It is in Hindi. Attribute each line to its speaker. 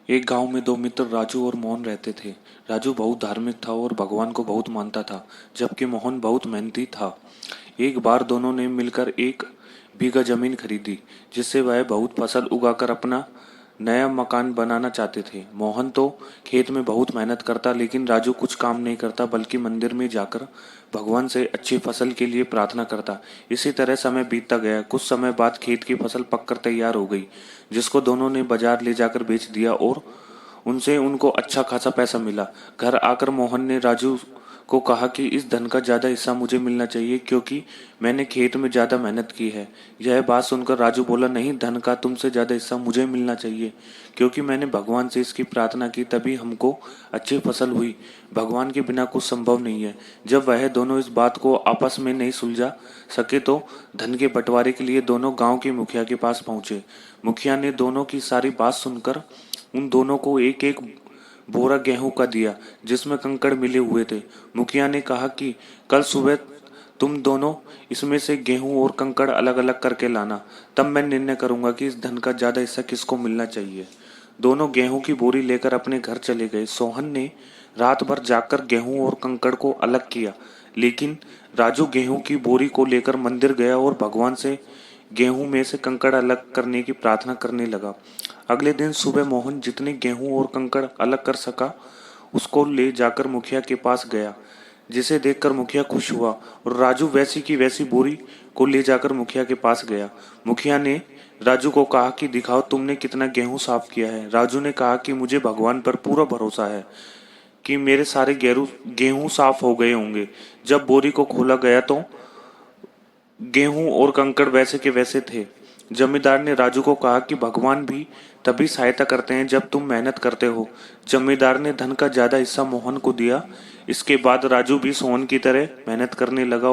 Speaker 1: एक गांव में दो मित्र राजू और मोहन रहते थे। राजू बहुत धार्मिक था और भगवान को बहुत मानता था, जबकि मोहन बहुत मेहनती था। एक बार दोनों ने मिलकर 1 बीघा जमीन खरीदी, जिससे वह बहुत फसल उगाकर अपना नया मकान बनाना चाहते थे। मोहन तो खेत में बहुत मेहनत करता, लेकिन राजू कुछ काम नहीं करता, बल्कि मंदिर में जाकर भगवान से अच्छी फसल के लिए प्रार्थना करता। इसी तरह समय बीतता गया। कुछ समय बाद खेत की फसल पककर तैयार हो गई, जिसको दोनों ने बाजार ले जाकर बेच दिया और उनसे उनको अच्छा खासा पैसा मिला। घर आकर मोहन ने राजू को कहा कि इस धन का ज्यादा हिस्सा मुझे मिलना चाहिए, क्योंकि मैंने खेत में ज्यादा मेहनत की है। यह बात सुनकर राजू बोला, नहीं, धन का तुमसे ज्यादा हिस्सा मुझे मिलना चाहिए, क्योंकि मैंने भगवान से इसकी प्रार्थना की, तभी हमको अच्छी फसल हुई। भगवान के बिना कुछ संभव नहीं है। जब वह दोनों इस बात को आपस में नहीं सुलझा सके तो धन के बंटवारे के लिए दोनों गांव के मुखिया के पास पहुंचे। मुखिया ने दोनों की सारी बात सुनकर उन दोनों को एक एक बोरा गेहूं का दिया, जिसमें कंकड़ मिले हुए थे। मुखिया ने कहा कि कल सुबह तुम दोनों इसमें से गेहूं और कंकड़ अलग अलग करके लाना, तब मैं निर्णय करूंगा कि इस धन का ज्यादा हिस्सा किसको मिलना चाहिए। दोनों गेहूं की बोरी लेकर अपने घर चले गए। सोहन ने रात भर जाकर गेहूं और कंकड़ को अलग किया, लेकिन राजू गेहूं की बोरी को लेकर मंदिर गया और भगवान से गेहूं में से कंकड़ अलग करने की प्रार्थना करने लगा। अगले दिन सुबह मोहन जितने गेहूं और कंकड़ अलग कर सका, उसको ले जाकर मुखिया के पास गया, जिसे देखकर मुखिया खुश हुआ और राजू वैसी की वैसी बोरी को ले जाकर मुखिया के पास गया। मुखिया ने राजू को कहा कि दिखाओ तुमने कितना गेहूं साफ किया है। राजू ने कहा कि मुझे भगवान पर पूरा भरोसा है कि मेरे सारे गेहूं साफ हो गए होंगे। जब बोरी को खोला गया तो गेहूं और कंकड़ वैसे के वैसे थे। जमींदार ने राजू को कहा कि भगवान भी तभी सहायता करते हैं जब तुम मेहनत करते हो। जमींदार ने धन का ज्यादा हिस्सा मोहन को दिया। इसके बाद राजू भी सोहन की तरह मेहनत करने लगा